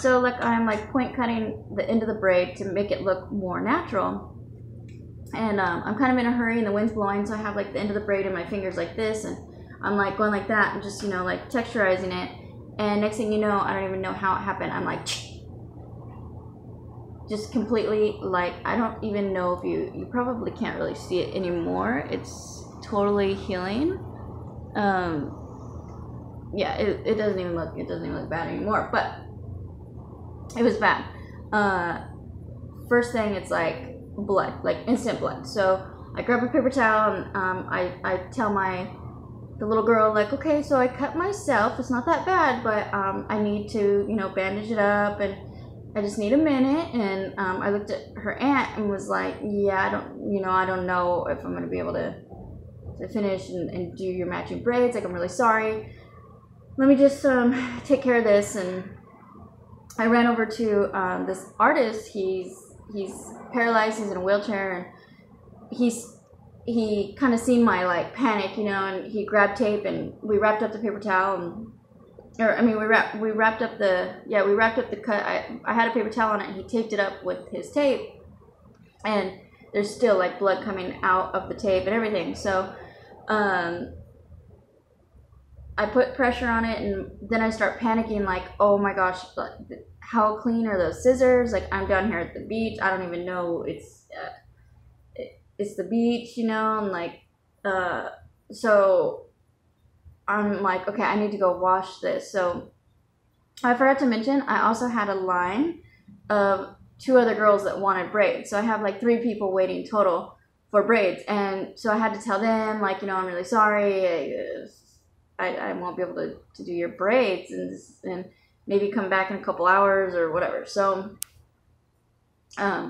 so like I'm like point cutting the end of the braid to make it look more natural. And I'm kind of in a hurry and the wind's blowing, so I have like the end of the braid in my fingers like this, and I'm like going like that and just, you know, like texturizing it. And next thing you know, I don't even know how it happened, I'm like just completely, like, I don't even know if you probably can't really see it anymore. It's totally healing. Yeah, it doesn't even look bad anymore, but it was bad. First thing, it's like blood, like instant blood. So I grab a paper towel and I tell the little girl, like, okay, so I cut myself, it's not that bad, but I need to, you know, bandage it up, and I just need a minute. And I looked at her aunt and was like, yeah, I don't know if I'm gonna be able to finish and do your matching braids. Like, I'm really sorry, let me just take care of this. And I ran over to this artist. He's paralyzed, he's in a wheelchair, and he kind of seen my like panic, you know, and he grabbed tape and we wrapped up the paper towel, and we wrapped up the cut. I had a paper towel on it, and he taped it up with his tape, and there's still like blood coming out of the tape and everything. So I put pressure on it, and then I start panicking, like, oh my gosh, how clean are those scissors? Like, I'm down here at the beach, I don't even know it's the beach, you know, and like, so I'm like, okay, I need to go wash this. So I forgot to mention, I also had a line of 2 other girls that wanted braids. So I have like 3 people waiting total for braids, and so I had to tell them, like, you know, I'm really sorry, I won't be able to do your braids, and maybe come back in a couple hours or whatever. So I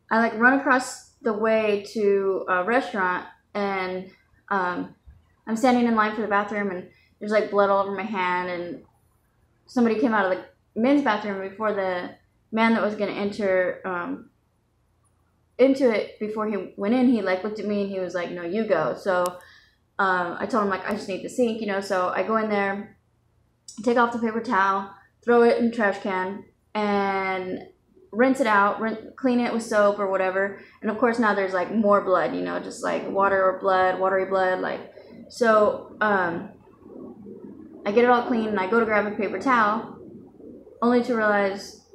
like run across the way to a restaurant, and I'm standing in line for the bathroom, and there's like blood all over my hand, and somebody came out of the men's bathroom before the man that was going to enter into it. Before he went in, he like looked at me and he was like, no, you go. So I told him, like, I just need the sink, you know. So I go in there, take off the paper towel, throw it in the trash can, and rinse it out, clean it with soap or whatever. And of course now there's like more blood, you know, just like watery blood, like. So I get it all clean, and I go to grab a paper towel, only to realize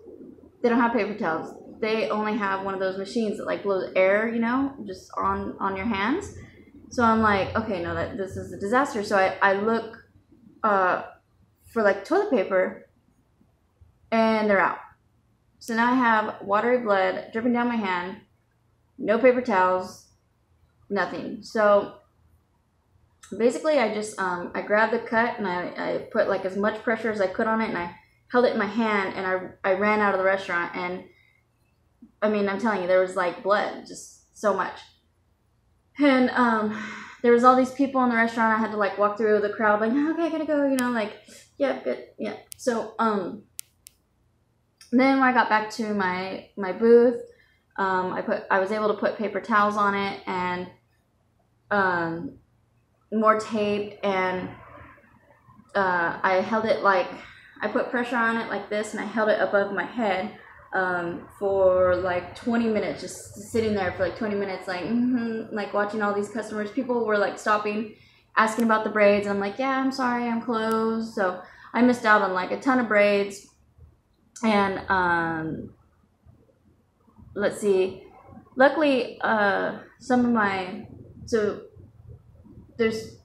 they don't have paper towels. They only have one of those machines that like blows air, you know, just on your hands. So I'm like, okay, no, this is a disaster. So I look for like toilet paper, and they're out. So now I have watery blood dripping down my hand, no paper towels, nothing. So basically I just I grabbed the cut, and I put like as much pressure as I could on it, and I held it in my hand, and I ran out of the restaurant. And I mean, I'm telling you, there was like blood, just so much. And there was all these people in the restaurant. I had to like walk through the crowd, like, okay, I gotta go, you know, like, yeah, good, yeah. So then when I got back to my booth, I was able to put paper towels on it, and more tape, and I held it, like, I put pressure on it like this, and I held it above my head for like 20 minutes, just sitting there for like 20 minutes, like, like watching all these customers. People were like stopping, asking about the braids, and I'm like, yeah, I'm sorry, I'm closed. So I missed out on like a ton of braids. And let's see, luckily some of my, so there's